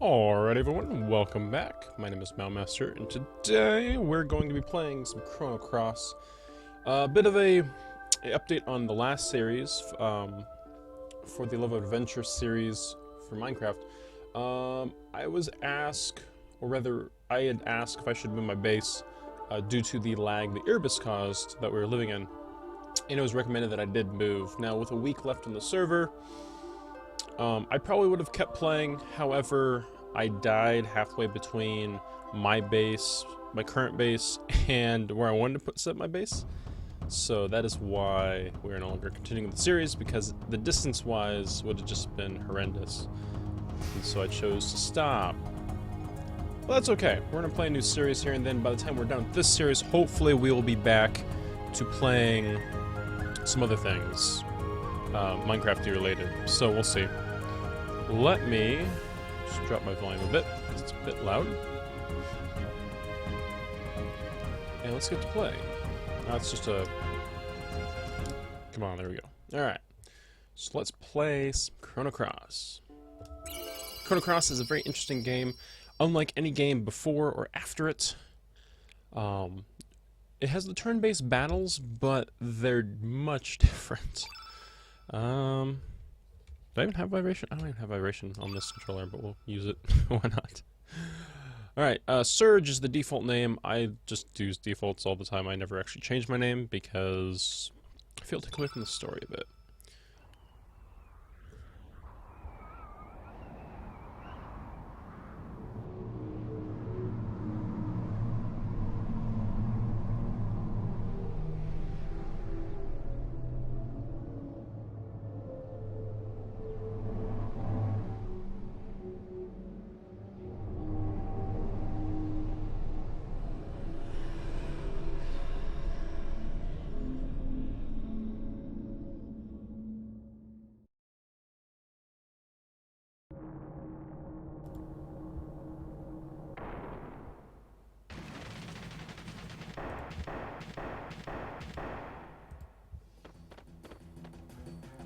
Alright everyone, welcome back. My name is Mowmaster, and today we're going to be playing some Chrono Cross. A bit of a update on the last series, for the Love Adventure series for Minecraft. I was asked, or rather, I had asked if I should move my base due to the lag the Erebus caused that we were living in. And it was recommended that I did move. Now, with a week left on the server, I probably would have kept playing. However, I died halfway between my base, my current base, and where I wanted to set my base. So that is why we're no longer continuing the series, because the distance-wise would have just been horrendous. And so I chose to stop. Well, that's okay. We're going to play a new series here, and then by the time we're done with this series, hopefully we will be back to playing some other things, Minecraft related. So we'll see. Let me just drop my volume a bit, because it's a bit loud. And let's get to play. That's just a... Come on, there we go. Alright. So let's play some Chrono Cross. Chrono Cross is a very interesting game. Unlike any game before or after it, it has the turn-based battles, but they're much different. Do I even have vibration? I don't even have vibration on this controller, but we'll use it. Why not? Alright, Serge is the default name. I just use defaults all the time. I never actually change my name because I feel taken away from the story a bit.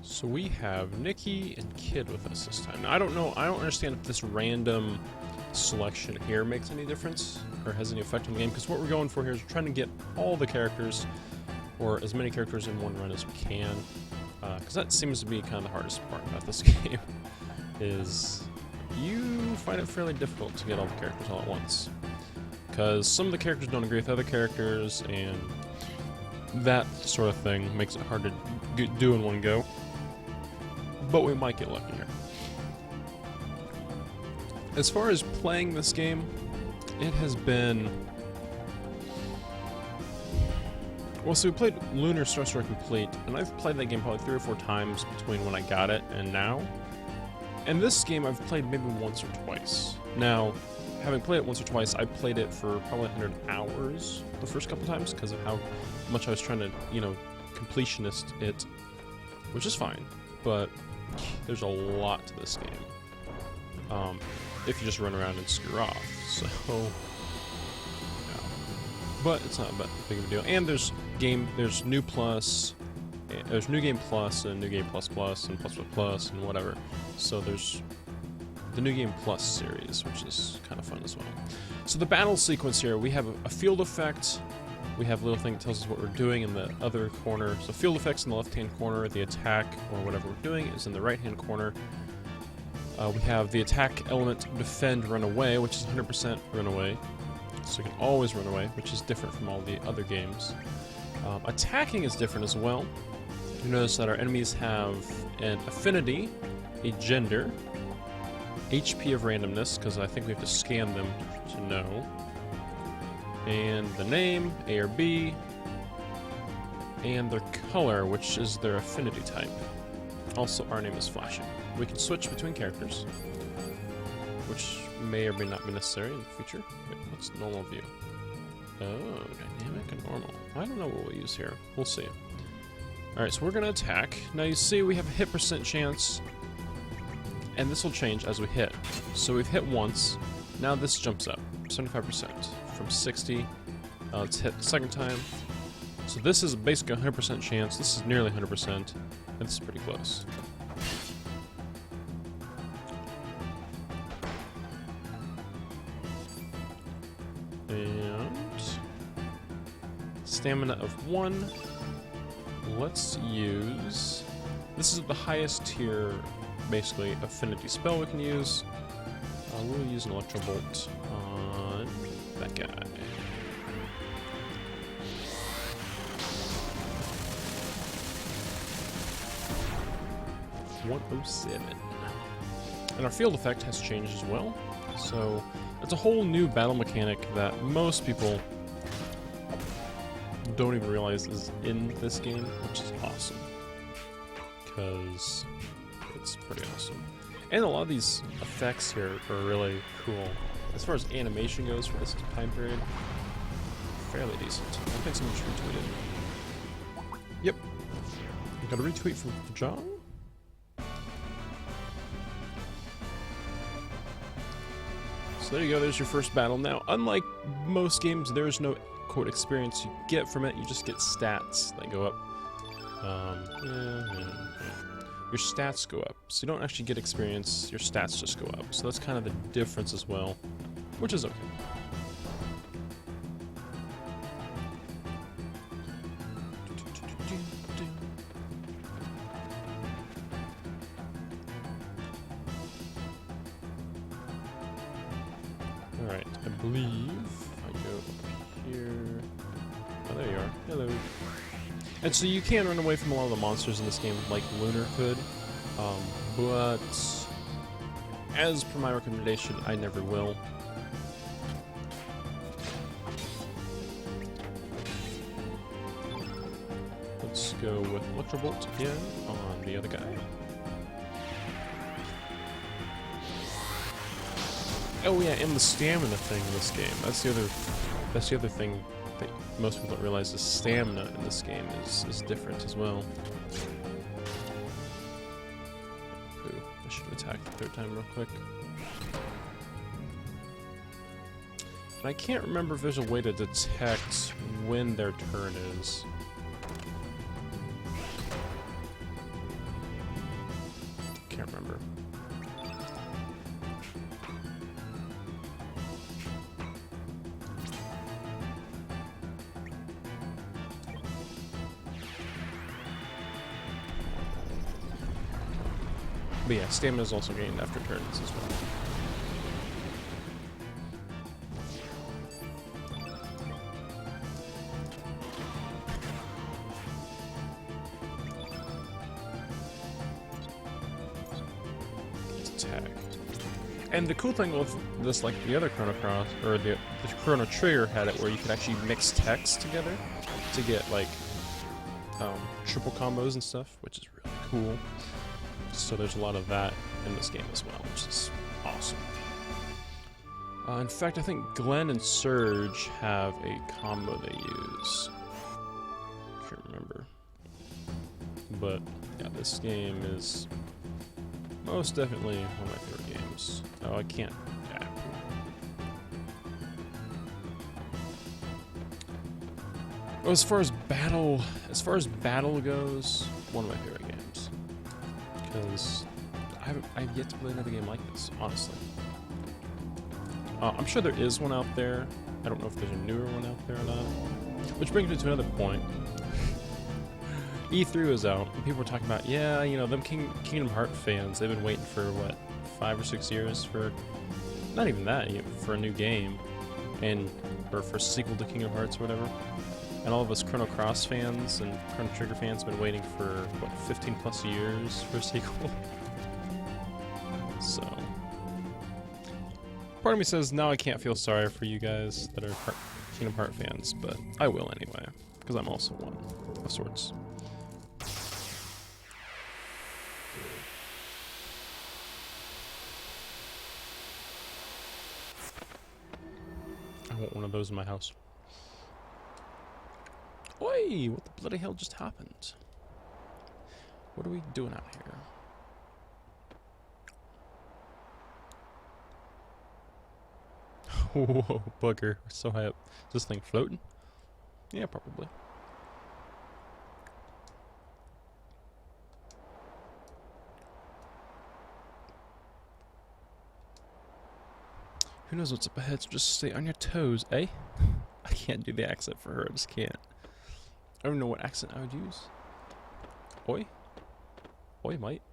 So we have Nikki and Kid with us this time. Now, I don't understand if this random selection here makes any difference or has any effect on the game, because what we're going for here is we're trying to get all the characters, or as many characters in one run as we can, because that seems to be kind of the hardest part about this game, is you find it fairly difficult to get all the characters all at once, because some of the characters don't agree with other characters, and that sort of thing makes it hard to do in one go. But we might get lucky here. As far as playing this game, it has been... Well, so we played Lunar Sorcerer Complete, and I've played that game probably 3 or 4 times between when I got it and now. And this game I've played maybe once or twice. Now, having played it once or twice, I played it for probably 100 hours the first couple times because of how much I was trying to, you know, completionist it, which is fine, but there's a lot to this game, if you just run around and screw off, so, yeah. But it's not that big of a deal, and there's New Plus, there's New Game Plus, and New Game Plus Plus, and Plus Plus Plus, and whatever, so there's the New Game Plus series, which is kind of fun as well. So the battle sequence here, we have a field effect. We have a little thing that tells us what we're doing in the other corner. So field effects in the left-hand corner, the attack, or whatever we're doing, is in the right-hand corner. We have the attack element, defend, run away, which is 100% run away. So you can always run away, which is different from all the other games. Attacking is different as well. You notice that our enemies have an affinity, a gender, HP of randomness, because I think we have to scan them to know, and the name, A or B, and their color, which is their affinity type. Also, our name is flashing. We can switch between characters, which may or may not be necessary in the future. Wait, what's normal view? Oh, dynamic and normal. I don't know what we'll use here. We'll see. Alright, so we're going to attack. Now you see we have a hit percent chance, and this will change as we hit. So we've hit once, now this jumps up, 75%. From 60, let's hit the second time. So this is basically a 100% chance, this is nearly 100%, and this is pretty close. stamina of 1. Let's use... This is the highest tier, basically, affinity spell we can use. We'll use an Electro Bolt on that guy. .107. And our field effect has changed as well. So it's a whole new battle mechanic that most people don't even realize is in this game, which is awesome. Because it's pretty awesome. And a lot of these effects here are really cool. As far as animation goes for this time period, fairly decent. I think someone just retweeted. Yep. Got a retweet from John? So there you go, there's your first battle. Now, unlike most games, there is no, quote, experience you get from it. You just get stats that go up. Your stats go up. So you don't actually get experience, your stats just go up. So that's kind of the difference as well, which is okay. Alright, I believe I go up here. Oh, there you are. Hello. And so you can run away from a lot of the monsters in this game like Lunar could, but as per my recommendation, I never will. Let's go with Electro Bolt again on the other guy. Oh yeah, and the stamina thing in this game. That's the other thing that most people don't realize. The stamina in this game is different as well. Ooh, I should attack the third time real quick. And I can't remember if there's a way to detect when their turn is. Can't remember. But yeah, stamina is also gained after turns as well. Let's attack. And the cool thing with this, like the other Chrono Cross, or the Chrono Trigger had it where you could actually mix text together to get like triple combos and stuff, which is really cool. So there's a lot of that in this game as well, which is awesome. In fact, I think Glenn and Serge have a combo they use. Can't remember. But yeah, this game is most definitely one of my favorite games. Oh, I can't. Yeah. Well, as far as battle goes, one of my favorite games. Because I've yet to play another game like this, honestly. I'm sure there is one out there. I don't know if there's a newer one out there or not. Which brings me to another point. E3 was out, and people were talking about, yeah, you know, them Kingdom Hearts fans, they've been waiting for, what, 5 or 6 years for, not even that, you know, for a new game, or for a sequel to Kingdom Hearts or whatever. And all of us Chrono Cross fans and Chrono Trigger fans have been waiting for, what, 15 plus years for a sequel? So, part of me says, now I can't feel sorry for you guys that are Kingdom Hearts fans, but I will anyway, because I'm also one of sorts. I want one of those in my house. Oi! What the bloody hell just happened? What are we doing out here? Whoa, bugger. We're so high up. Is this thing floating? Yeah, probably. Who knows what's up ahead, so just stay on your toes, eh? I can't do the accent for her, I just can't. I don't know what accent I would use. Oi? Oi, mate.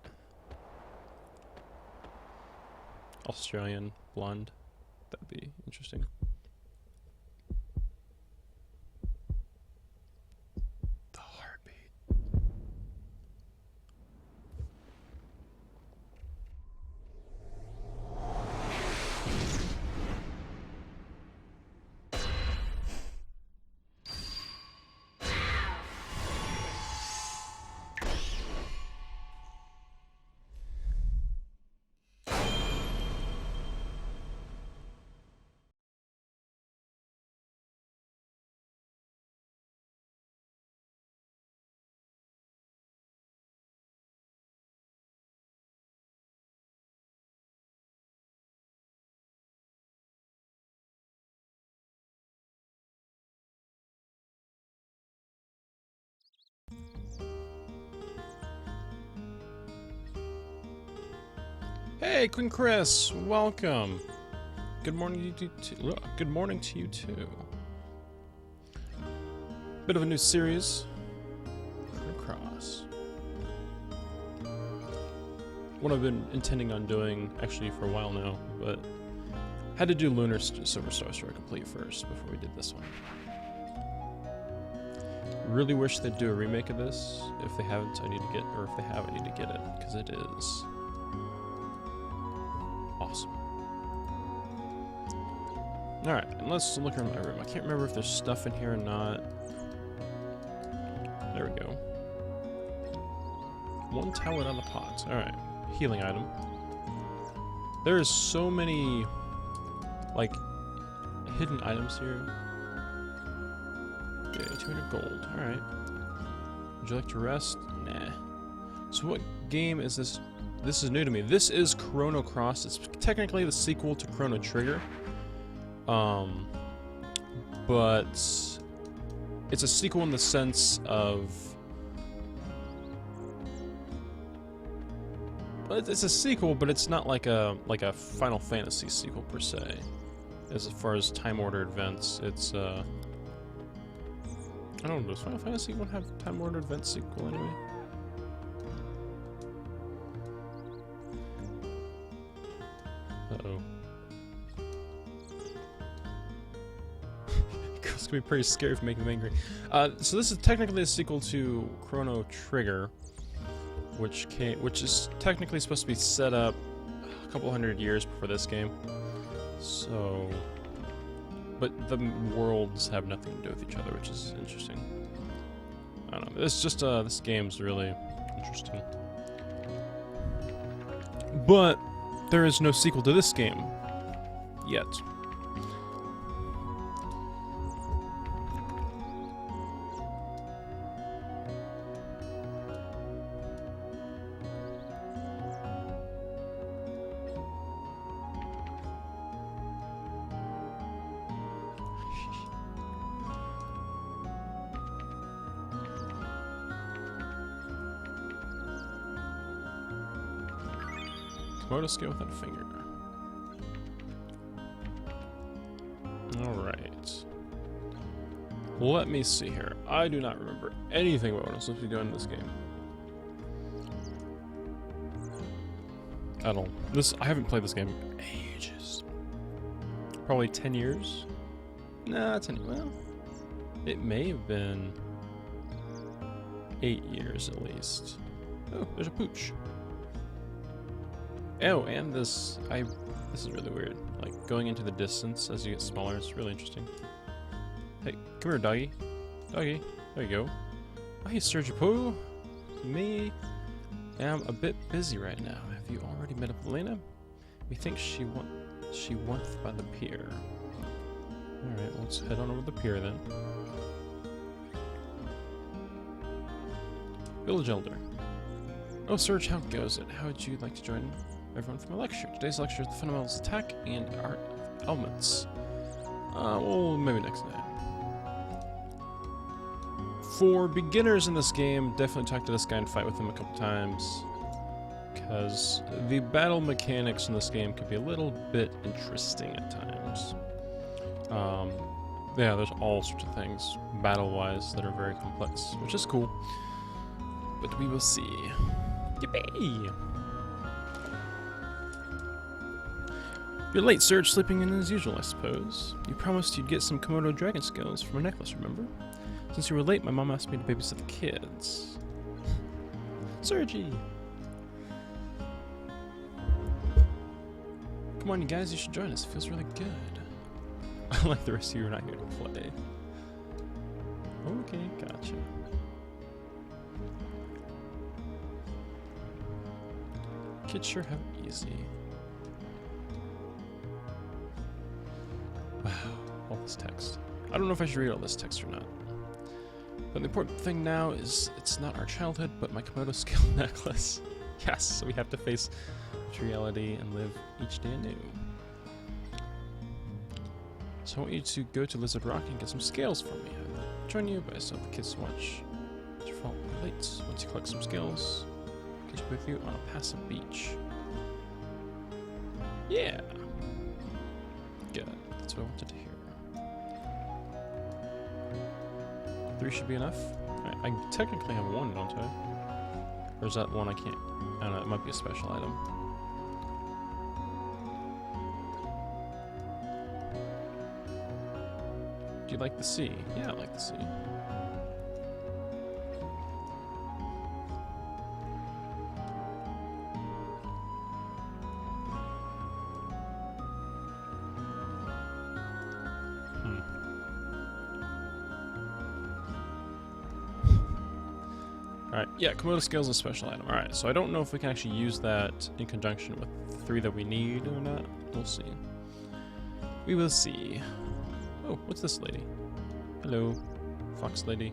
Australian, blonde. That'd be interesting. The heartbeat. Hey, Queen Chris, welcome. Good morning to you too. Good morning to you too. Bit of a new series. Across. What I've been intending on doing, actually for a while now, but had to do Lunar Silver Star Complete first before we did this one. Really wish they'd do a remake of this. If they haven't, I need to get, or if they have, I need to get it, because it is awesome. Alright, and let's look around my room. I can't remember if there's stuff in here or not. There we go. One towel on the pot. Alright, healing item. There is so many, like, hidden items here. Okay, 200 gold. Alright. Would you like to rest? Nah. So what game is this? This is new to me. This is Chrono Cross. It's technically the sequel to Chrono Trigger. But it's a sequel in the sense of... It's a sequel, but it's not like a Final Fantasy sequel per se. As far as time ordered events, it's I don't know, does Final Fantasy one have time ordered event sequel anyway? Uh-oh. It's gonna be pretty scary for making them angry. So this is technically a sequel to Chrono Trigger, which is technically supposed to be set up a couple hundred years before this game. So, but the worlds have nothing to do with each other, which is interesting. I don't know. It's just this game's really interesting. But there is no sequel to this game yet. Motor skill without a finger. Alright. Let me see here. I do not remember anything about what I'm supposed to be doing in this game. At all. I haven't played this game in ages. Probably 10 years? Nah, 10 years. Well, it may have been 8 years at least. Oh, there's a pooch. Oh, and this is really weird. Like, going into the distance as you get smaller, it's really interesting. Hey, come here, doggy. Doggy, there you go. Oh, hey, Serge. Me am a bit busy right now. Have you already met up with Elena? Methinks she went by the pier. Alright, well, let's head on over to the pier then. Village Elder. Oh, Serge, how goes it? How would you like to join everyone for my lecture? Today's lecture is the fundamentals of attack and art elements. Well, maybe next night. For beginners in this game, definitely talk to this guy and fight with him a couple times, because the battle mechanics in this game could be a little bit interesting at times. Yeah, there's all sorts of things, battle-wise, that are very complex, which is cool. But we will see. Yippee! You're late, Serge, sleeping in as usual, I suppose. You promised you'd get some Komodo dragon scales from a necklace, remember? Since you were late, my mom asked me to babysit the kids. Sergey! Come on, you guys, you should join us. It feels really good. Unlike the rest of you, are not here to play. Okay, gotcha. Kids sure have it easy. Wow, all this text. I don't know if I should read all this text or not. But the important thing now is it's not our childhood, but my Komodo scale necklace. Yes, so we have to face reality and live each day anew. So I want you to go to Lizard Rock and get some scales for me. I'll join you, but I still have the kids to watch. It's your fault we're late. Once you collect some scales, I'll catch up with you on a passive beach. Yeah! Good. That's what I wanted to hear. 3 should be enough? I technically have 1, don't I? Or is that one I can't? I don't know, it might be a special item. Do you like the sea? Yeah, I like the sea. Alright, yeah, Komodo scales is a special item. Alright, so I don't know if we can actually use that in conjunction with the 3 that we need or not. We'll see. We will see. Oh, what's this lady? Hello, fox lady.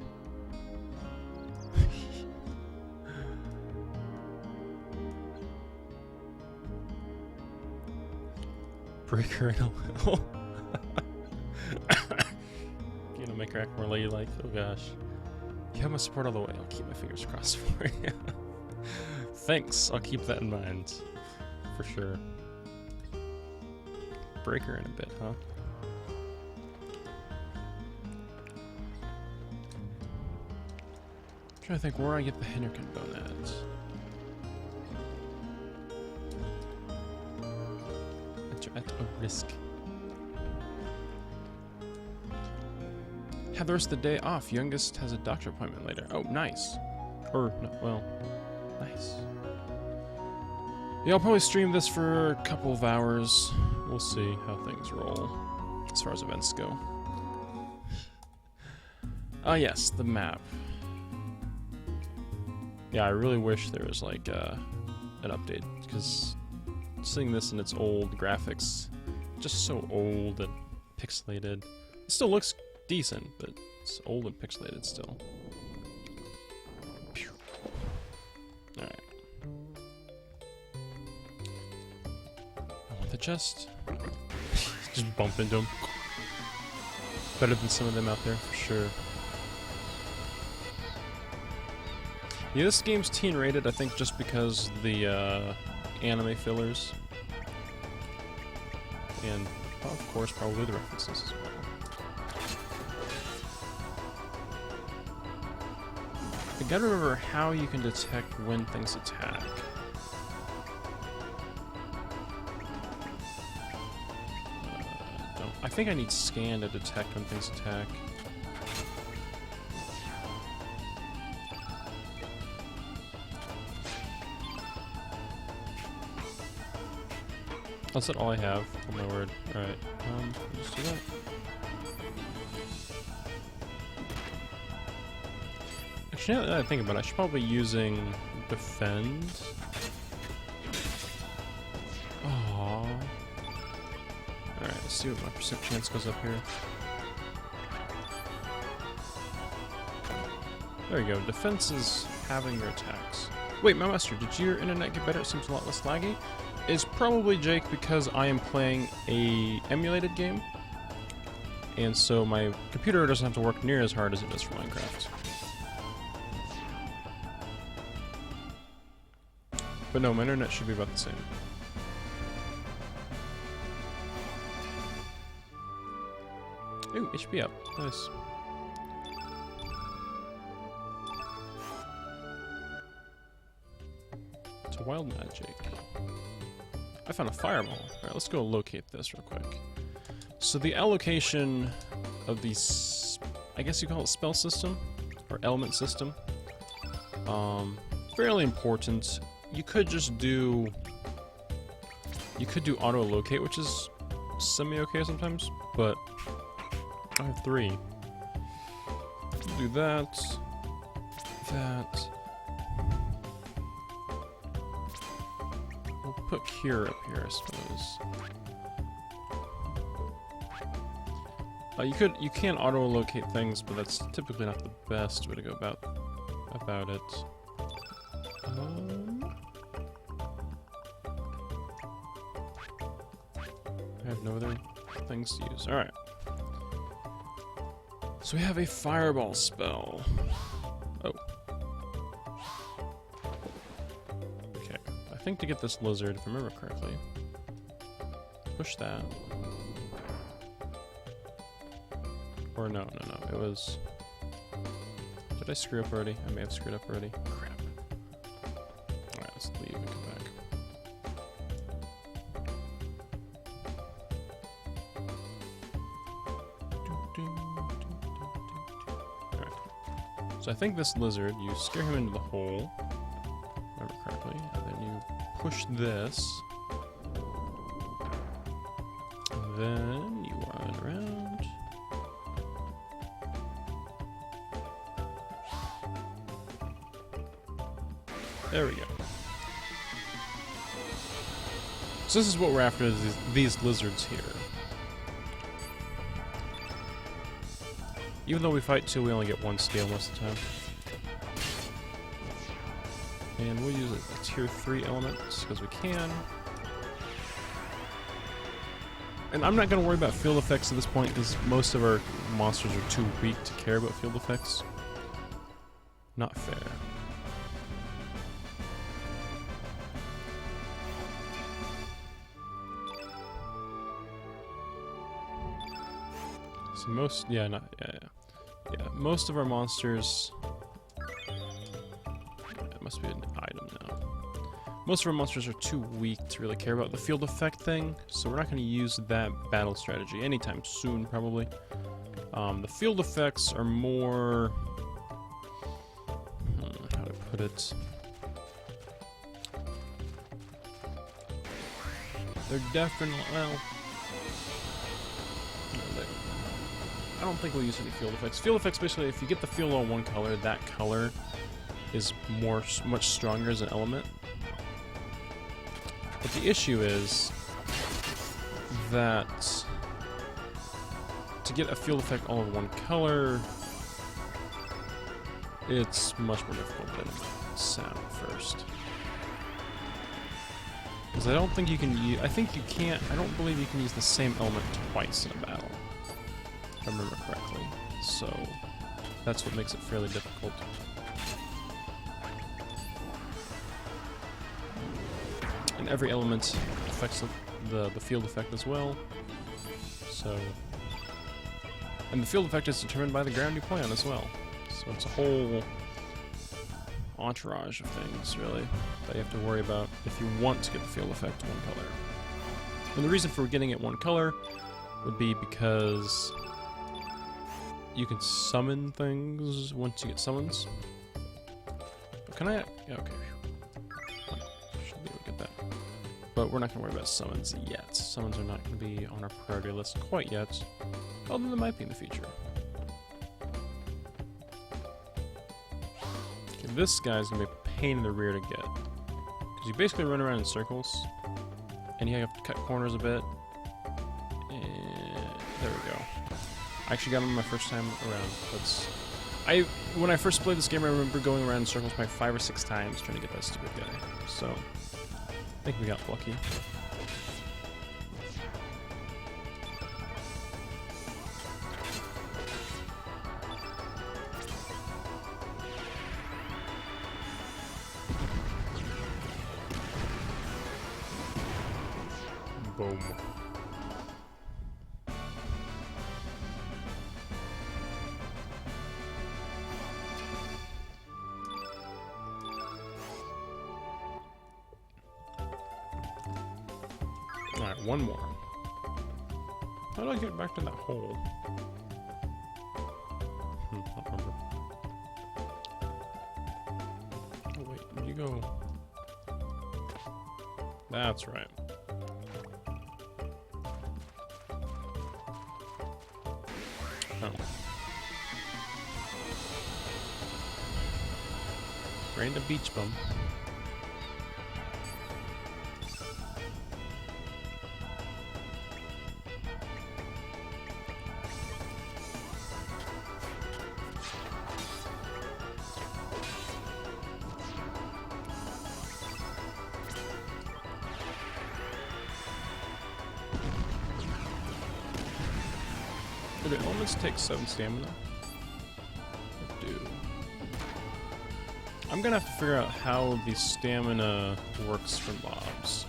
Break her in a little. You know, make her act more ladylike. Oh gosh. You have my support all the way. I'll keep my fingers crossed for you. Thanks. I'll keep that in mind. For sure. Break her in a bit, huh? I'm trying to think where I get the Hinderkin bone at. At a risk. Have the rest of the day off. Youngest has a doctor appointment later. Oh, nice. Or, no, well, nice. Yeah, I'll probably stream this for a couple of hours. We'll see how things roll as far as events go. Ah, yes, the map. Yeah, I really wish there was like an update, because seeing this in its old graphics, just so old and pixelated. It still looks decent, but it's old and pixelated still. Alright. I want the chest. Just bump into them. Better than some of them out there, for sure. Yeah, this game's teen rated, I think, just because the anime fillers. And, well, of course, probably the references as well. I gotta remember how you can detect when things attack. I think I need scan to detect when things attack. That's all I have. Oh my word. Alright, let's do that. Actually, now that I think about it, I should probably be using defend. Aww. Alright, let's see what my percent chance goes up here. There you go. Defense is having your attacks. Wait, Mowmaster, did your internet get better? It seems a lot less laggy. It's probably, Jake, because I am playing a emulated game, and so my computer doesn't have to work near as hard as it does for Minecraft. But no, my internet should be about the same. Ooh, HP up. Nice. It's a wild magic. I found a fireball. Alright, let's go locate this real quick. So the allocation of these, I guess you call it spell system? Or element system. Fairly important. You could just do... You could do auto-locate, which is semi-okay sometimes, but I have 3. Do that. That. We'll put Cure up here, I suppose. You can auto-locate things, but that's typically not the best way to go about it. I have no other things to use. Alright. So we have a fireball spell. Oh. Okay. I think to get this lizard, if I remember correctly, push that. Or no. It was... Did I screw up already? I may have screwed up already. Crap. Alright, let's leave and come back. Alright. So I think this lizard, you scare him into the hole, if I remember correctly, and then you push this. And then you run around. There we go. So this is what we're after, is these lizards here. Even though we fight 2, we only get 1 scale most of the time. And we'll use a tier 3 element, because we can. And I'm not going to worry about field effects at this point, because most of our monsters are too weak to care about field effects. Not fair. Most, yeah, most of our monsters, it must be an item now. Most of our monsters are too weak to really care about the field effect thing, so we're not going to use that battle strategy anytime soon, probably. The field effects are more, how to put it, they're definitely, well, I don't think we'll use any field effects. Field effects, basically, if you get the field on one color, that color is much stronger as an element. But the issue is that to get a field effect all in one color, it's much more difficult than sound first. Because I don't think you can use, I don't believe you can use the same element twice in a battle. If I remember correctly. So that's what makes it fairly difficult. And every element affects the field effect as well. So, and the field effect is determined by the ground you play on as well. So it's a whole entourage of things, really, that you have to worry about if you want to get the field effect one color. And the reason for getting it one color would be because you can summon things once you get summons. Can I? Yeah, okay. Should be able to get that. But we're not going to worry about summons yet. Summons are not going to be on our priority list quite yet. Although they might be in the future. Okay, this guy's going to be a pain in the rear to get. Because you basically run around in circles. And you have to cut corners a bit. And there we go. I actually got him my first time around. When I first played this game, I remember going around in circles probably 5 or 6 times trying to get that stupid guy. So, I think we got lucky. Boom. one more. How do I get back to that hole? I don't remember. Oh wait, you go... That's right. Oh. Random beach bum. Do the elements take 7 stamina? They do. I'm gonna have to figure out how the stamina works for mobs.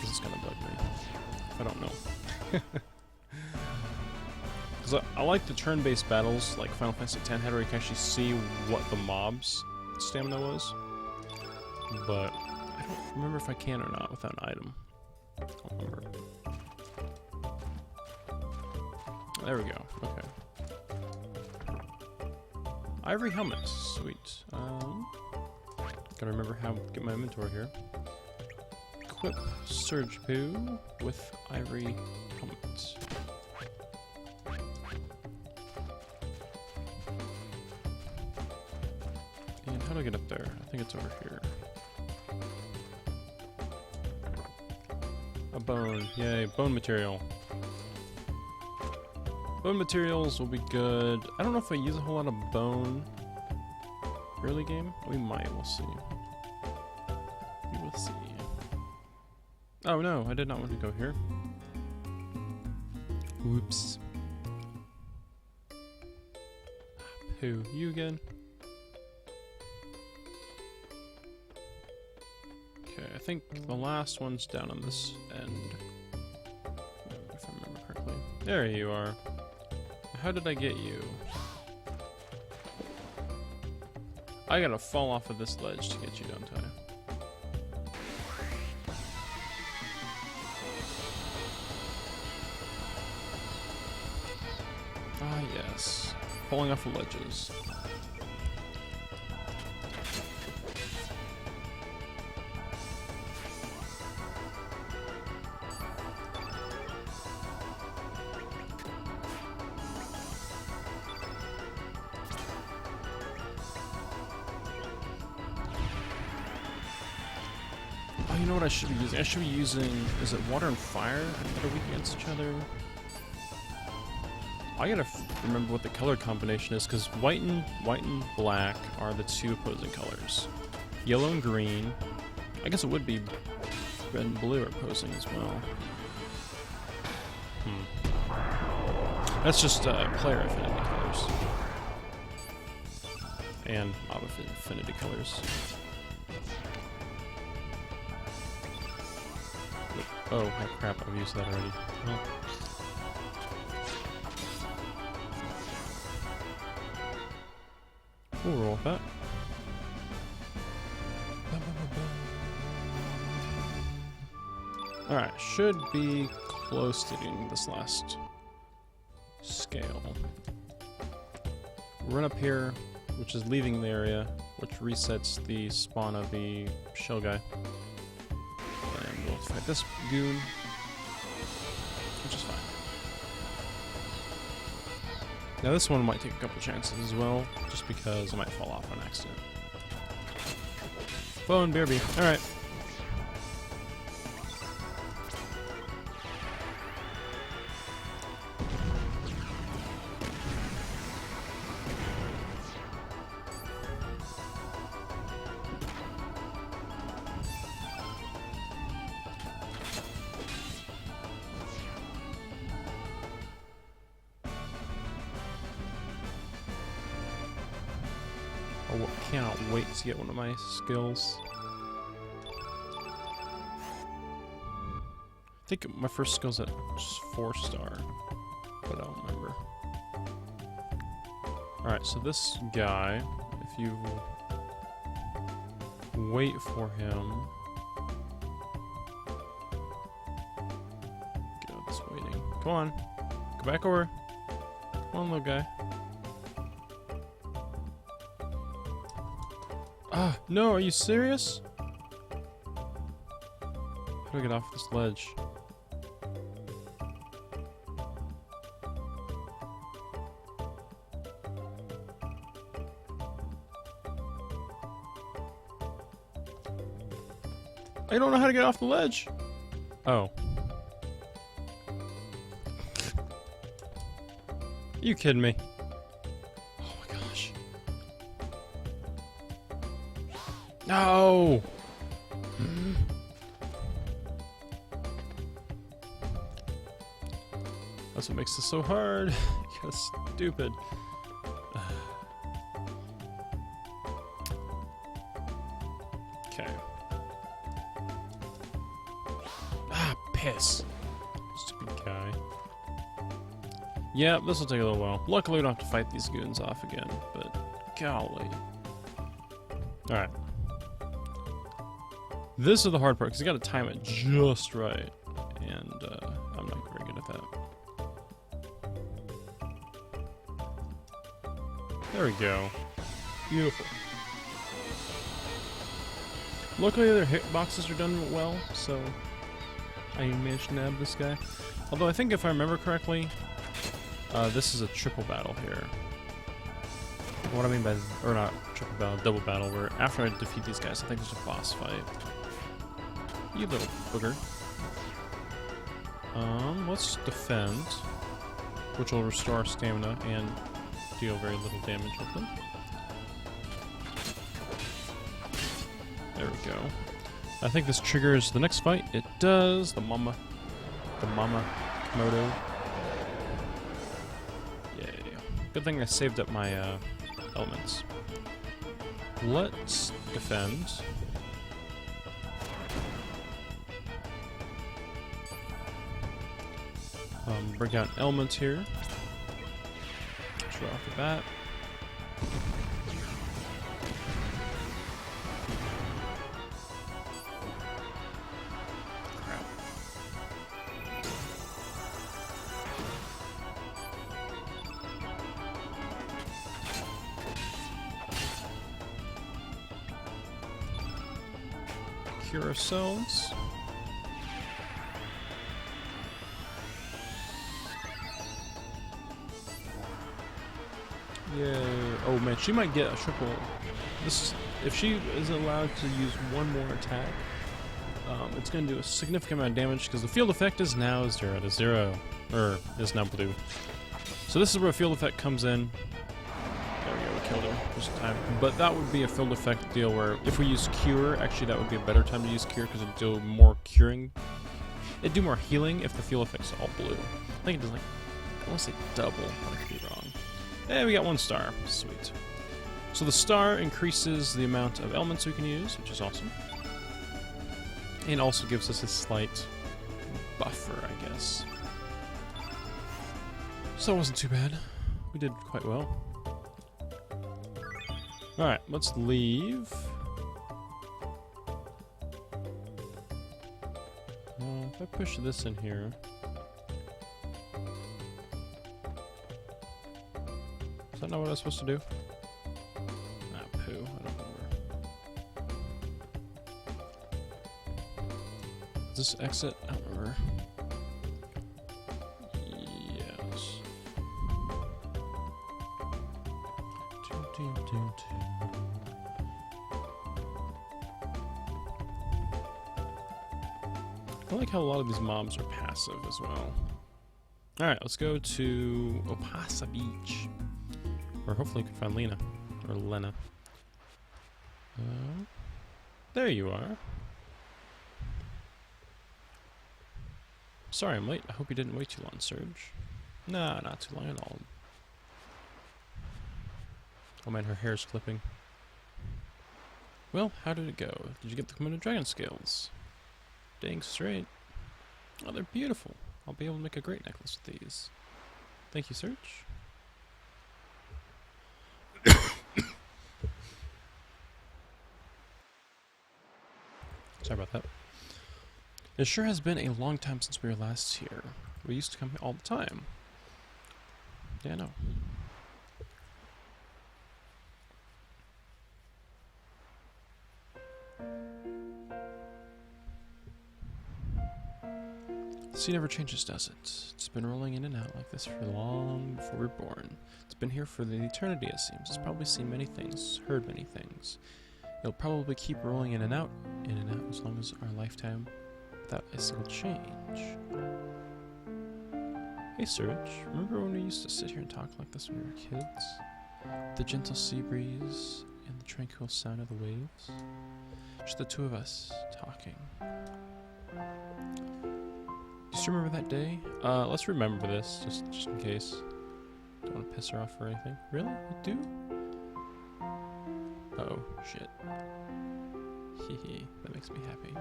This is gonna bug me. I don't know. Because I like the turn-based battles, like Final Fantasy X had, where you can actually see what the mob's stamina was. But I don't remember if I can or not without an item. I don't remember. There we go. Okay. Ivory helmets. Sweet. Gotta remember how to get my inventory here. Equip Serge Poo with ivory helmets. And how do I get up there? I think it's over here. A bone. Yay, bone material. Bone materials will be good. I don't know if I use a whole lot of bone early game. We might. We'll see. We will see. Oh no, I did not want to go here. Whoops. Who? You again? Okay, I think the last one's down on this end. If I remember correctly. There you are. How did I get you? I gotta fall off of this ledge to get you, don't I? Ah, yes. Falling off of ledges. Oh, you know what I should be using? I should be using... Is it water and fire that are weak against each other? I gotta remember what the color combination is, because white and black are the two opposing colors. Yellow and green. I guess it would be red and blue are opposing as well. That's just player affinity colors. And mob affinity colors. Oh, crap, I've used that already. Oh. We'll roll with that. Alright, should be close to doing this last scale. Run up here, which is leaving the area, which resets the spawn of the shell guy. And we'll fight this goon, which is fine. Now this one might take a couple chances as well, just because I might fall off on accident. Bone Bearby, alright. I cannot wait to get one of my skills. I think my first skill's at 4-star, but I don't remember. Alright, so this guy, if you wait for him... Come on. Go back over. Come on, little guy. Ah, no, are you serious? How do I get off this ledge? I don't know how to get off the ledge. Oh. You kidding me? Oh my gosh. No! That's what makes this so hard. You're stupid. Okay. Ah, piss. Stupid guy. Yeah, this will take a little while. Luckily, we don't have to fight these goons off again, but golly. Alright. This is the hard part, because you gotta time it just right. And, I'm not very good at that. There we go. Beautiful. Luckily, their hitboxes are done well, so I managed to nab this guy. Although I think if I remember correctly, this is a triple battle here. What I mean by, or not triple battle, double battle, where after I defeat these guys, I think there's a boss fight. You little booger. Let's defend, which will restore stamina and deal very little damage with them. There we go. I think this triggers the next fight. It does. The mama Komodo. Yay. Good thing I saved up my elements. Let's defend. Bring out elements here. Right off the bat. Crap. Cure ourselves. Yay. Oh man, she might get a triple. This, if she is allowed to use one more attack, it's going to do a significant amount of damage because the field effect is now 0 to 0. Or is now blue. So this is where a field effect comes in. There we go, we killed her just in time. But that would be a field effect deal where if we use Cure, actually that would be a better time to use Cure because it'd do more curing. It'd do more healing if the field effect's all blue. I think it does like, I want to say double, but I could be wrong. And we got 1 star. Sweet. So the star increases the amount of elements we can use, which is awesome. And also gives us a slight buffer, I guess. So it wasn't too bad. We did quite well. Alright, let's leave. If I push this in here... Is that not what I was supposed to do? Ah, poo. I don't remember. Is this exit? I don't remember. Yes. I like how a lot of these mobs are passive as well. Alright, let's go to Opasa Beach. Or hopefully we can find Lena. Or Lena. There you are. Sorry I'm late. I hope you didn't wait too long, Serge. Nah, not too long at all. Oh man, her hair's clipping. Well, how did it go? Did you get the Komodo Dragon scales? Dang straight. Oh, they're beautiful. I'll be able to make a great necklace with these. Thank you, Serge. Sorry about that. It sure has been a long time since we were last here. We used to come here all the time. Yeah, I know. The sea never changes, does it? It's been rolling in and out like this for long before we were born. It's been here for the eternity, it seems. It's probably seen many things, heard many things. It'll probably keep rolling in and out as long as our lifetime, without a single change. Hey Serge, remember when we used to sit here and talk like this when we were kids? The gentle sea breeze and the tranquil sound of the waves? Just the two of us talking. Do you remember that day? Let's remember this, just in case. Don't want to piss her off or anything. Really? You do? Oh, shit. Hehe, that makes me happy.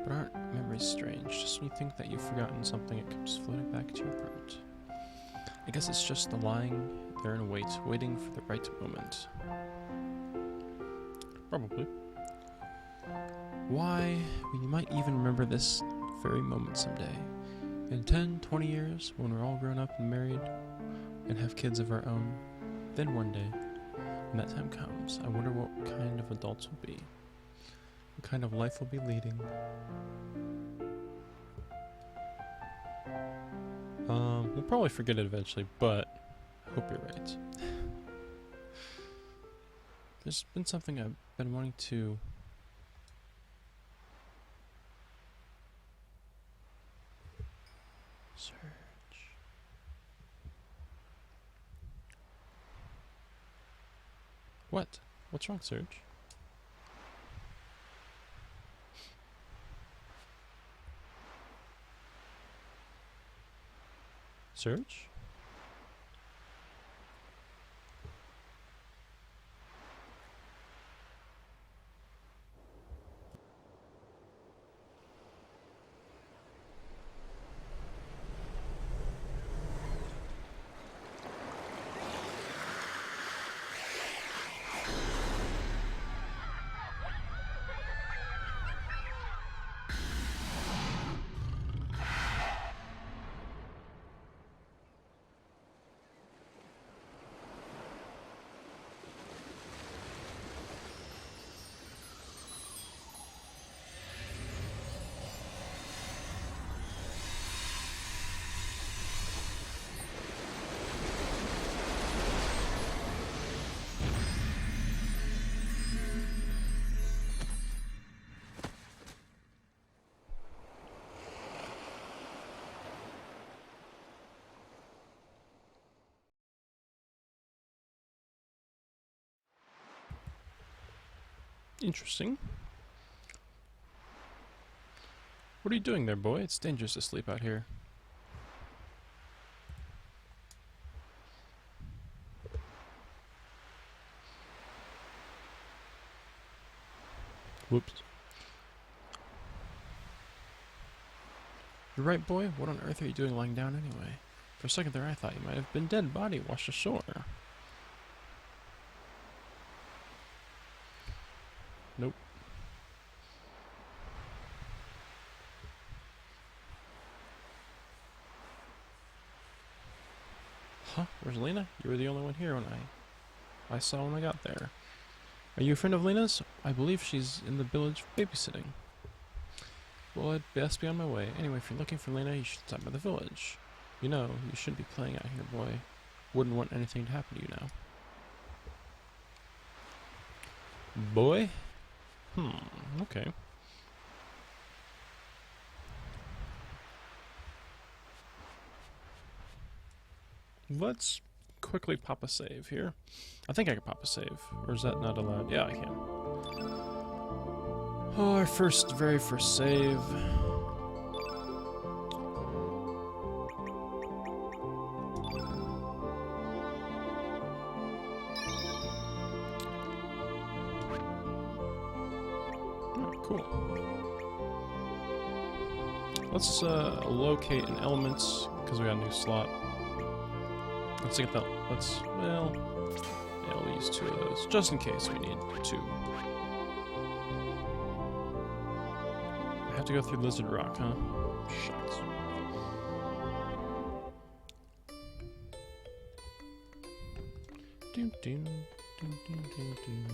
But aren't memories strange? Just when you think that you've forgotten something, it comes floating back to your heart. I guess it's just the lying there and waiting for the right moment. Probably. Why, we might even remember this very moment someday. In 10, 20 years, when we're all grown up and married and have kids of our own, then one day, when that time comes, I wonder what kind of adults we'll be. What kind of life we'll be leading. We'll probably forget it eventually, but I hope you're right. There's been something I've been wanting to... Serge. What? What's wrong, Serge? Serge? Interesting. What are you doing there, boy? It's dangerous to sleep out here. Whoops. You're right, boy. What on earth are you doing lying down anyway? For a second there I thought you might have been dead body washed ashore. Nope. Huh? Where's Lena? You were the only one here when I saw when I got there. Are you a friend of Lena's? I believe she's in the village babysitting. Well, I'd best be on my way. Anyway, if you're looking for Lena, you should stop by the village. You know, you shouldn't be playing out here, boy. Wouldn't want anything to happen to you now. Boy? Okay. Let's quickly pop a save here. I think I can pop a save. Or is that not allowed? Yeah, I can. Oh, our very first save. Cool. Let's locate an elements because we got a new slot. Let's get that. Well, yeah, we'll use 2 of those just in case we need 2. I have to go through Lizard Rock, huh? Shucks. Doom, doom, doom, doom, doom, doom.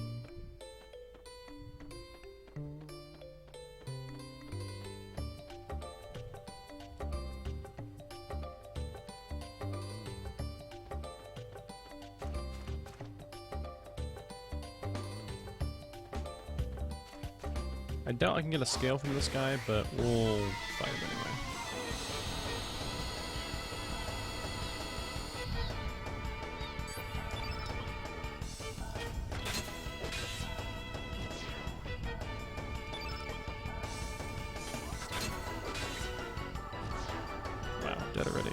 I doubt I can get a scale from this guy, but we'll fight him anyway. Wow, dead already.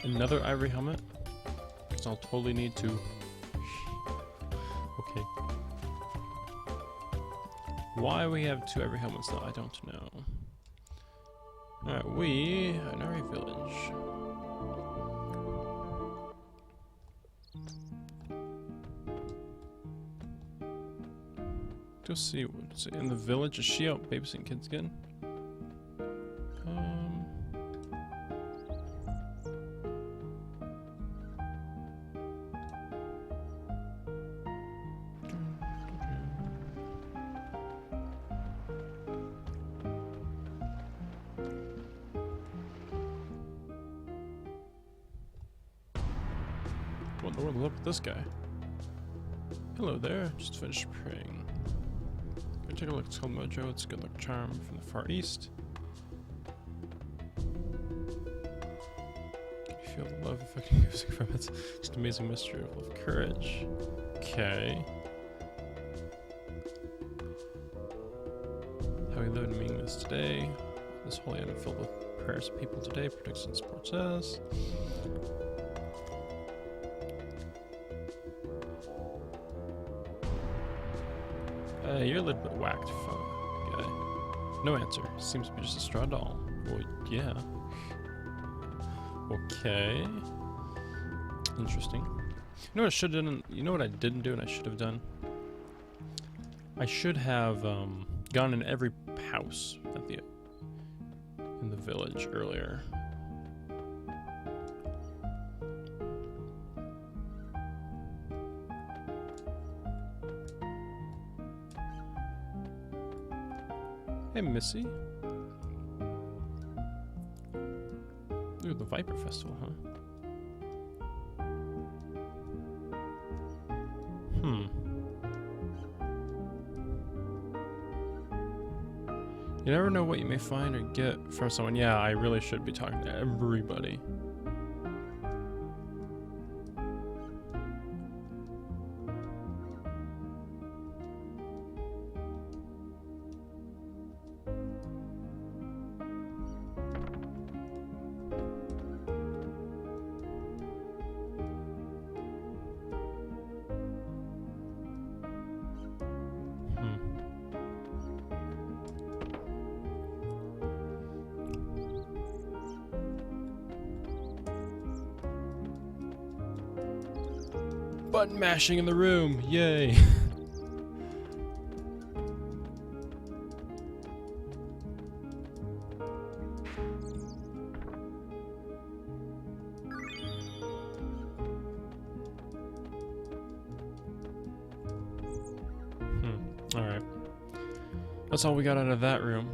Another ivory helmet? Because I'll totally need to. Okay. Why we have 2 ivory helmets though, I don't know. Alright, we are in our village. Go see what's in the village. Is she out babysitting kids again? What in the world? Look at this guy. Hello there. Just finished praying. Go take a look. It's called Mojo. It's a good luck charm from the Far East. Can you feel the love affecting music from it? Just amazing mystery of love, courage. Okay. How we live and meaningless today. This holy item filled with prayers of people today predicts and supports us. You're a little bit whacked, guy. No answer. Seems to be just a straw doll. Well, yeah. Okay. Interesting. You know what I should have done? You know what I didn't do and I should have done? I should have gone in every house at in the village earlier. Hey, Missy. Ooh, the Viper Festival, huh? You never know what you may find or get from someone. Yeah, I really should be talking to everybody. Button mashing in the room, yay! Alright. That's all we got out of that room.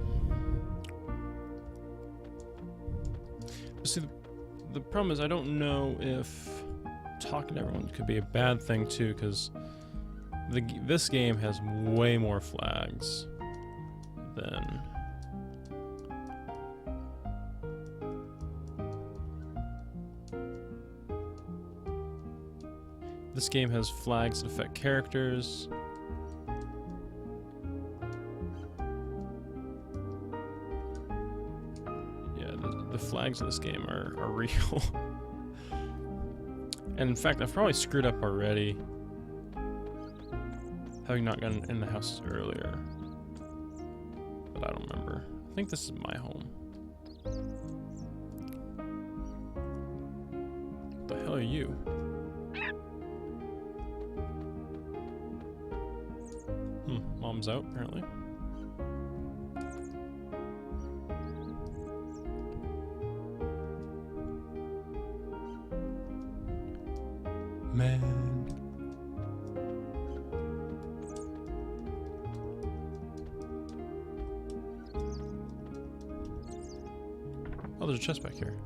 See, the problem is I don't know if talking to everyone could be a bad thing too, because this game has way more flags than this game has flags that affect characters. Yeah, the flags in this game are real. And in fact, I've probably screwed up already, having not gotten in the houses earlier. But I don't remember. I think this is my home. What the hell are you? Mom's out, apparently. Man. Oh, there's a chest back here.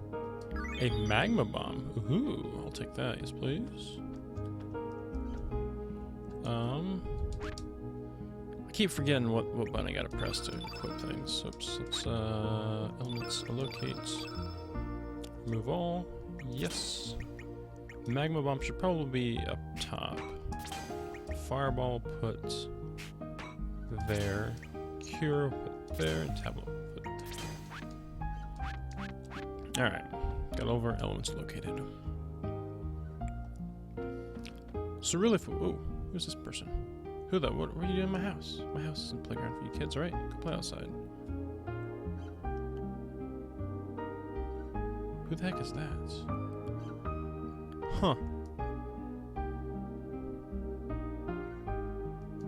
A magma bomb. Ooh, I'll take that. Yes, please. I keep forgetting what button I gotta press to equip things. Oops. Let's elements allocate. Remove all. Yes. Magma bomb should probably be up top. Fireball put there. Cure put there. And tablet put there. Alright. Got all of our elements located. So really, ooh, who's this person? Who the? What are you doing in my house? My house is a playground for you kids, right? Go play outside. Who the heck is that? Huh.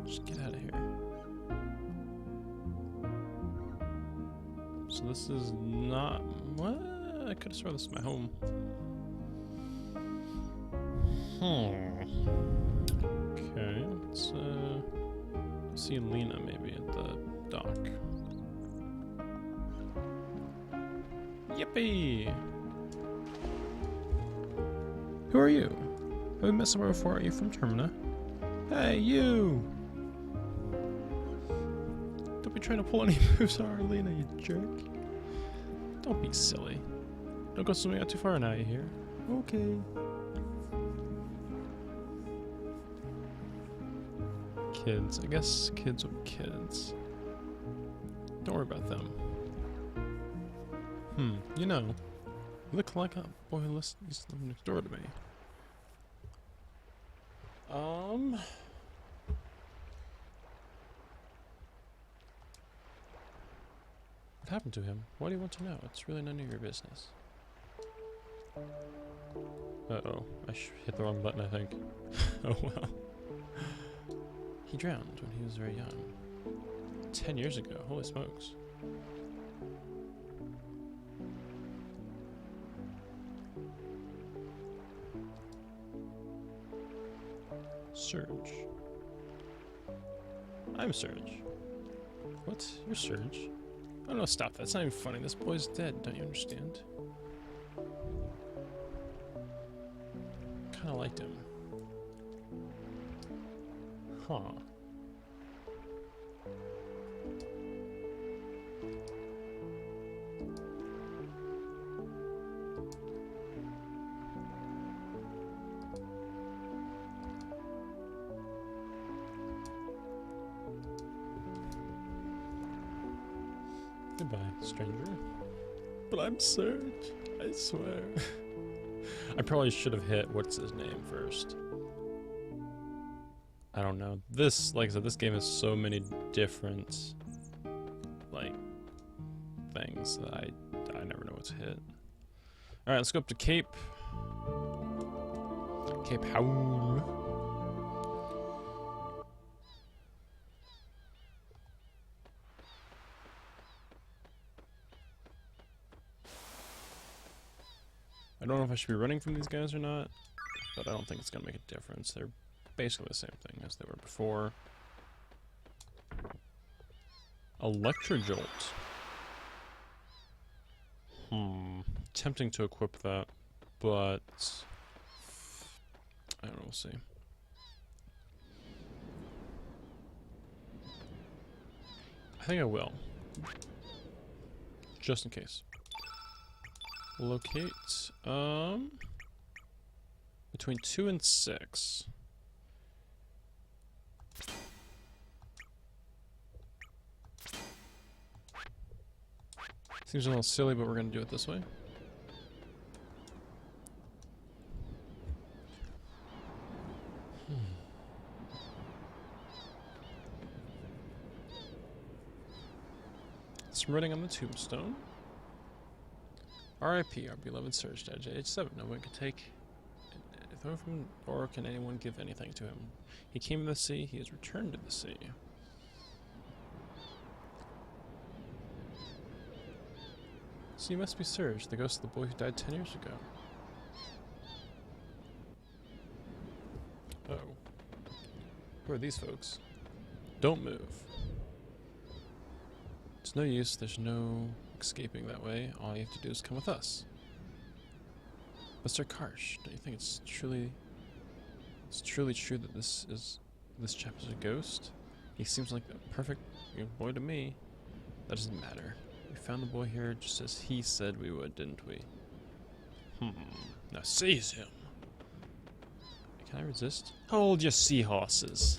Just get out of here. So this is not... What? I could have sworn this is my home. Okay, let's see Lena maybe at the dock. Yippee! Who are you? Have we met somewhere before? Are you from Termina? Hey, you! Don't be trying to pull any moves on our Lena, you jerk. Don't be silly. Don't go swimming out too far now, you hear? Okay. Kids. I guess kids will be kids. Don't worry about them. You know, you look like a boy who lives next door to me. What happened to him? Why do you want to know? It's really none of your business. Uh-oh. I hit the wrong button, I think. Oh well. He drowned when he was very young. 10 years ago. Holy smokes. Serge. I'm Serge. What? You're Serge? Oh no, stop that. That's not even funny. This boy's dead. Don't you understand? Kinda liked him. Huh. Goodbye, stranger. But I'm Serge, I swear. I probably should have hit what's his name first. I don't know. This, like I said, this game has so many different, like, things that I never know what to hit. Alright, let's go up to Cape. Cape Howl. I don't know if I should be running from these guys or not, but I don't think it's gonna make a difference. They're basically the same thing as they were before. Electrojolt. Tempting to equip that, but I don't know, we'll see. I think I will. Just in case. Locate, between 2 and 6. Seems a little silly, but we're gonna do it this way. Some writing on the tombstone. R.I.P. our beloved Serge died at age 7. No one can take a throne from him, or can anyone give anything to him. He came to the sea, he has returned to the sea. So you must be Serge, the ghost of the boy who died 10 years ago. Uh-oh. Who are these folks? Don't move. It's no use, there's no escaping that way. All you have to do is come with us. But Sir Karsh, don't you think it's truly true that this chap is a ghost? He seems like a perfect boy to me. That doesn't matter. We found the boy here just as he said we would, didn't we? Now seize him. Can I resist? Hold your seahorses.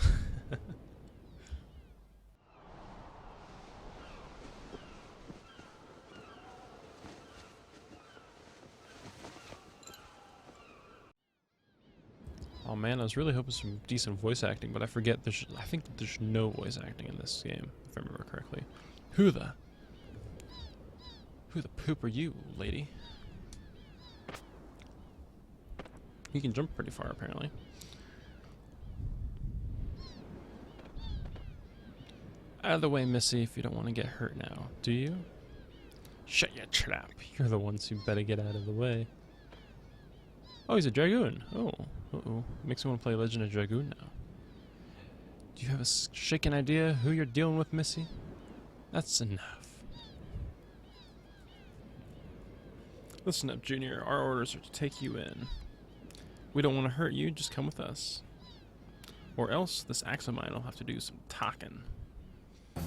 Oh man, I was really hoping some decent voice acting, but I forget I think that there's no voice acting in this game, if I remember correctly. Who the poop are you, lady? You can jump pretty far, apparently. Out of the way, Missy, if you don't want to get hurt now, do you? Shut your trap. You're the ones who better get out of the way. Oh, he's a dragoon. Oh, uh-oh. Makes me want to play Legend of Dragoon now. Do you have a shaken idea who you're dealing with, Missy? That's enough. Listen up, Junior. Our orders are to take you in. We don't want to hurt you, just come with us. Or else this axe of mine will have to do some talking. For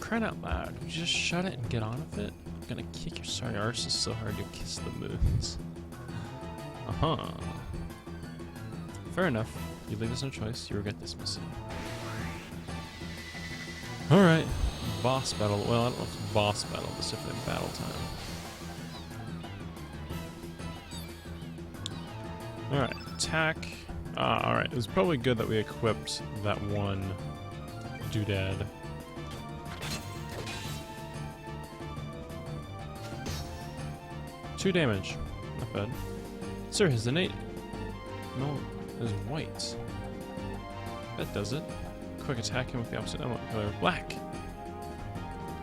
crying out loud, would you just shut it and get on with it? I'm gonna kick your sorry arses so hard you'll kiss the moons. Uh-huh. Fair enough. You leave us no choice. You regret this, Missy. Alright. Boss battle. Well, I don't know if it's boss battle, but it's definitely battle time. Alright. Attack. Alright. It was probably good that we equipped that one doodad. Two damage. Not bad. Sir, his innate... No, is white. That does it. Quick attack him with the opposite element color. Black!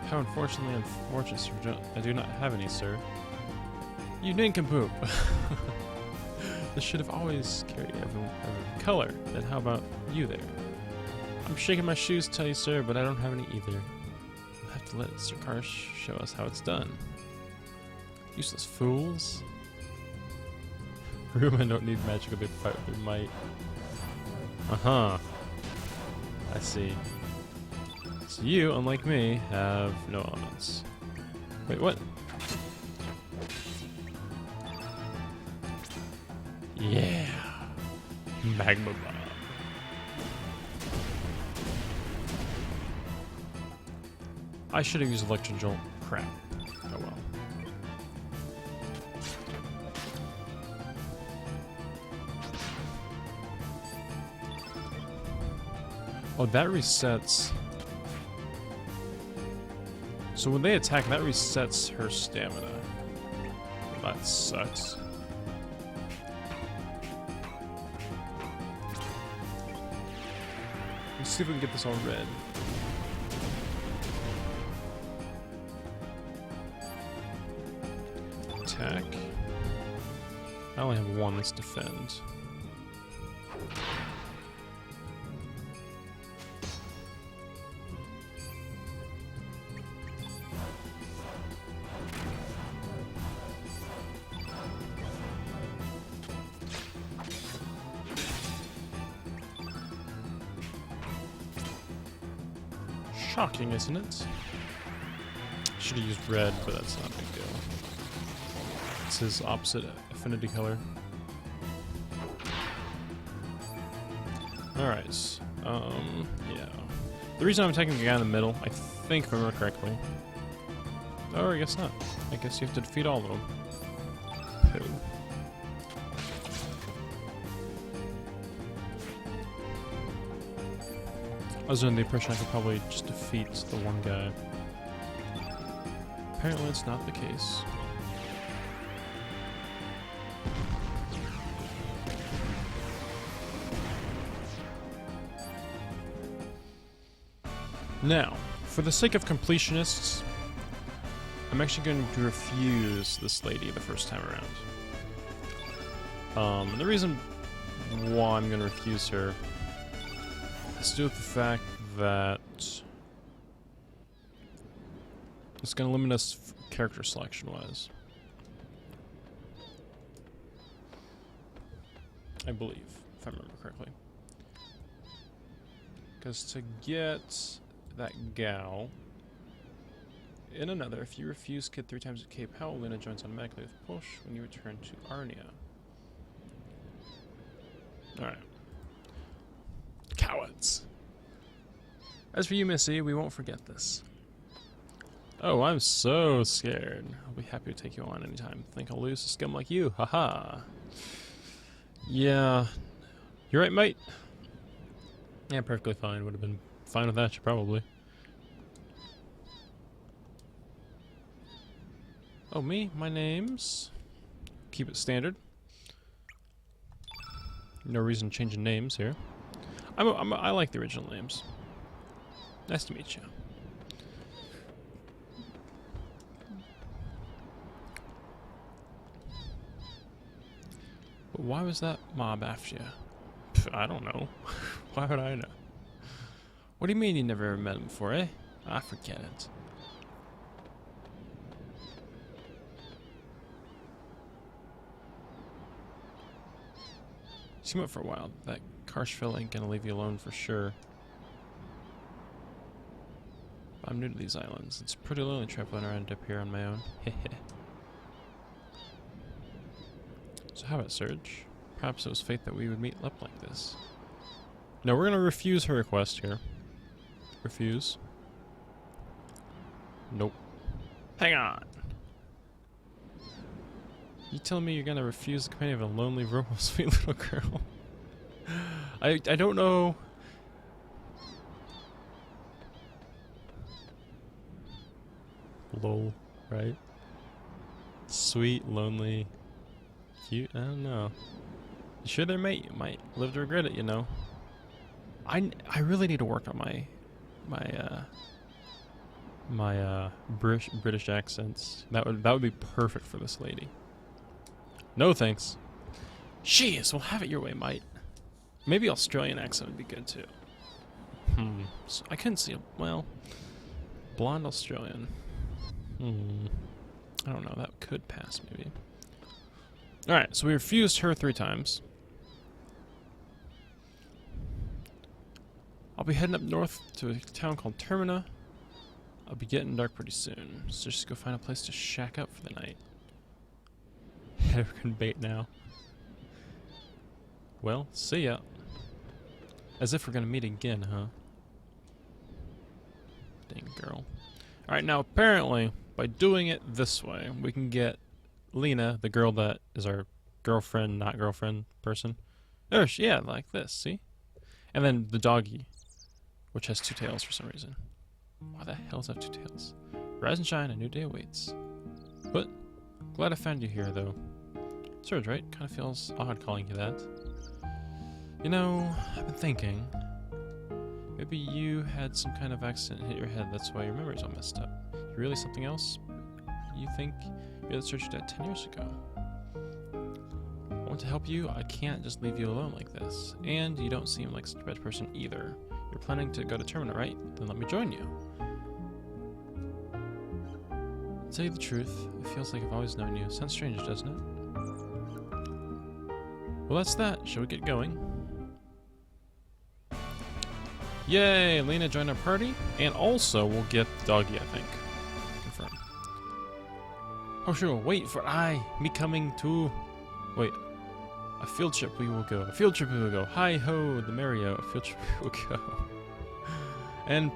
How unfortunately unfortunate, Sir. I do not have any, sir. You nincompoop! This should have always carried every color. Then how about you there? I'm shaking my shoes to tell you, sir, but I don't have any either. We'll have to let Sir Karsh show us how it's done. Useless fools. Rumen don't need magic, they fight with their might. Uh-huh. I see. So you, unlike me, have no elements. Wait, what? Yeah! Magma bomb. I should have used Electro Jolt. Crap. Oh well. Oh, that resets. So when they attack, that resets her stamina. Well, that sucks. Let's see if we can get this all red. Attack. I only have one. Let's defend. Shocking, isn't it? Should have used red, but that's not a big deal. It's his opposite affinity color. Alright. Yeah. The reason I'm attacking the guy in the middle, I think if I remember correctly. Oh, I guess not. I guess you have to defeat all of them. Pooh. I was under the impression I could probably just defeat the one guy. Apparently it's not the case. Now, for the sake of completionists, I'm actually going to refuse this lady the first time around. And the reason why I'm going to refuse her has to do with the fact that it's going to limit us character selection-wise. I believe, if I remember correctly. Because to get that gal in another, if you refuse Kid 3 times with K Powell, Luna joins automatically with push when you return to Arnia. Alright. Cowards. As for you, Missy, we won't forget this. Oh, I'm so scared. I'll be happy to take you on anytime. Think I'll lose a scum like you? Haha. Yeah. You're right, mate. Yeah, perfectly fine. Would have been fine with that, probably. Oh, me? My name's... Keep it standard. No reason changing names here. I like the original names. Nice to meet you. But why was that mob after you? Pff, I don't know. Why would I know? What do you mean you never ever met him before, eh? I forget it. You went for a while. That Karshville ain't gonna leave you alone for sure. I'm new to these islands. It's pretty lonely traveling around up here on my own. So how about Serge? Perhaps it was fate that we would meet up like this. No, we're gonna refuse her request here. Refuse. Nope. Hang on. You telling me you're gonna refuse the companion of a lonely, verbal, sweet little girl? I don't know. Lol, right? Sweet, lonely, cute. I don't know. You sure there, mate? You might live to regret it, you know. I really need to work on my British accents. That would be perfect for this lady. No thanks. Jeez, we'll have it your way, mate. Maybe Australian accent would be good too. So I couldn't see a blonde Australian. I don't know, that could pass maybe. Alright, so we refused her 3 times. I'll be heading up north to a town called Termina. I'll be getting dark pretty soon, so just go find a place to shack up for the night. Everyone bait now. Well, see ya. As if we're gonna meet again, huh? Dang girl. Alright, now apparently, by doing it this way, we can get Lena, the girl that is our girlfriend, not girlfriend person. Oh, yeah, like this, see? And then the doggy, which has 2 tails for some reason. Why the hell does that have 2 tails? Rise and shine, a new day awaits. But, glad I found you here, though. Serge, right? Kind of feels odd calling you that. You know, I've been thinking. Maybe you had some kind of accident hit your head, that's why your memory's all messed up. You really something else? You think you're the Serge you died 10 years ago. I want to help you, I can't just leave you alone like this. And you don't seem like such a bad person either. You're planning to go to Termina, right? Then let me join you. To tell you the truth, it feels like I've always known you. Sounds strange, doesn't it? Well, that's that. Shall we get going? Yay! Lena joined our party. And also, we'll get Doggy, I think. Confirm. Oh, sure. Wait for me coming too. Wait. A field trip we will go. A field trip we will go. Hi-ho, the Mario. A field trip we will go. And,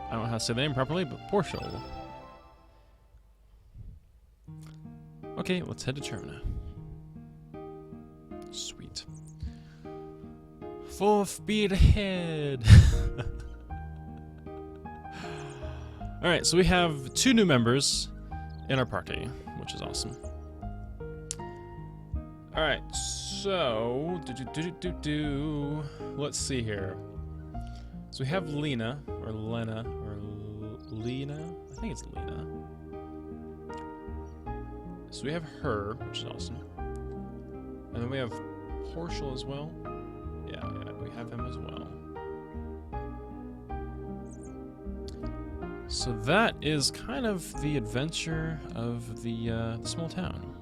I don't know how to say the name properly, but Porshul. Okay, let's head to Chrono. Sweet. Full speed ahead! Alright, so we have 2 new members in our party, which is awesome. Alright, so... let's see here. So we have Lena, or Lena, or Lena. I think it's Lena. So we have her, which is awesome. And then we have Portial as well. Yeah, we have him as well. So that is kind of the adventure of the small town.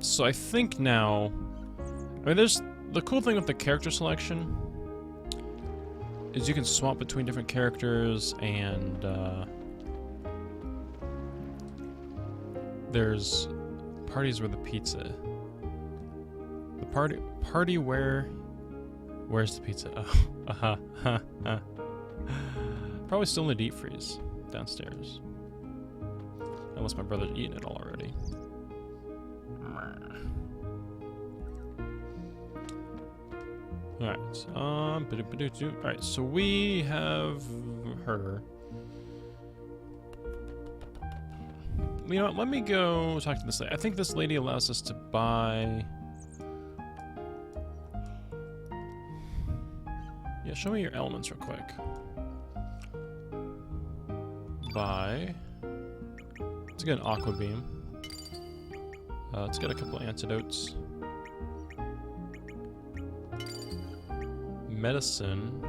So I think now, I mean, there's the cool thing with the character selection is you can swap between different characters, and there's parties where the pizza. The party where's the pizza? Oh, probably still in the deep freeze downstairs. Unless my brother's eaten it all already. Alright, alright, so we have her. You know what, let me go talk to this lady. I think this lady allows us to buy... Yeah, show me your elements real quick. Buy... Let's get an Aqua Beam. Let's get a couple antidotes. Medicine.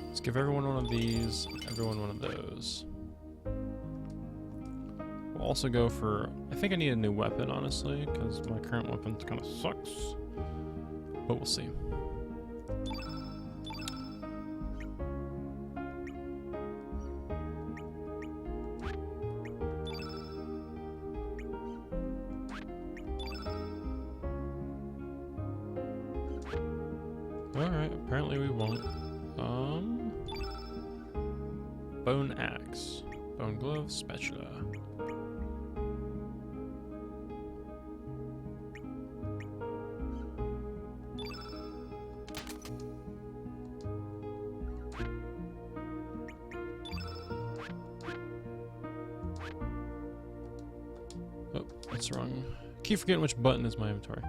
Let's give everyone one of these, everyone one of those. We'll also go for, I think I need a new weapon, honestly, because my current weapon kind of sucks. But we'll see. Alright, apparently we won't. Bone axe. Bone glove, spatula. Oh, that's wrong. Keep forgetting which button is my inventory.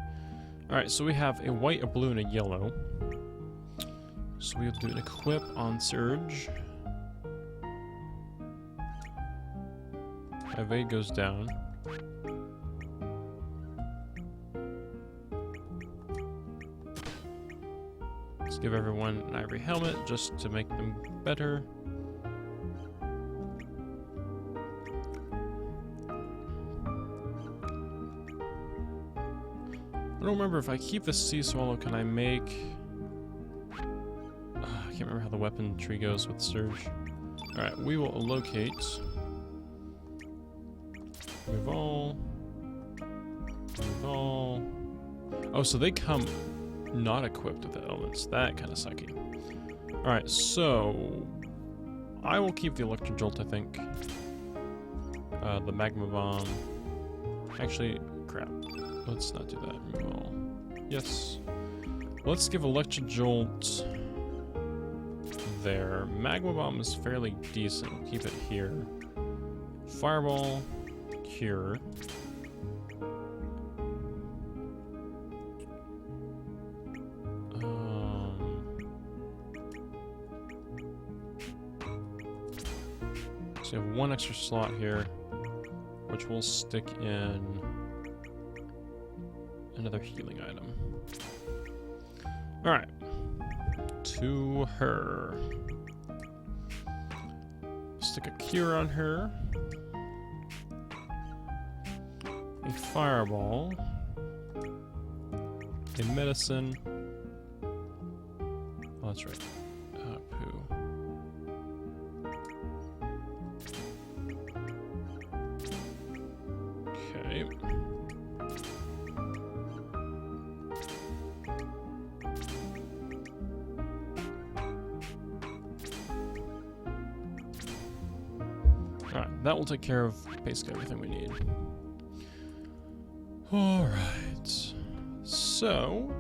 Alright, so we have a white, a blue, and a yellow. So we'll do an equip on Serge. Evade goes down. Let's give everyone an ivory helmet just to make them better. I don't remember if I keep the sea swallow, can I make... I can't remember how the weapon tree goes with Serge. Alright, we will locate. Move all. Move all. Oh, so they come not equipped with the elements. That kind of sucky. Alright, so... I will keep the Electro Jolt, I think. The Magma Bomb. Actually, crap. Let's not do that. Remove all. Yes. Let's give Electro Jolt there. Magma Bomb is fairly decent. We'll keep it here. Fireball. Cure. So you have one extra slot here, which will stick in another healing item. Alright. To her. Stick a cure on her. A fireball. A medicine. Oh, that's right. Poo. Okay. Alright, that will take care of basically everything we need. Alright. So,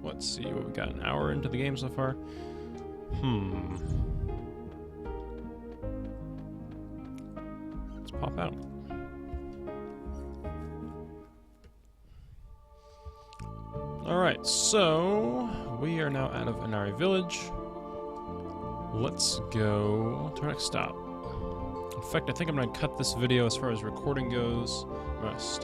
let's see what we got. An hour into the game so far. Let's pop out. Alright, so we are now out of Inari Village. Let's go to our next stop. In fact, I think I'm going to cut this video as far as recording goes. I'm going to stop.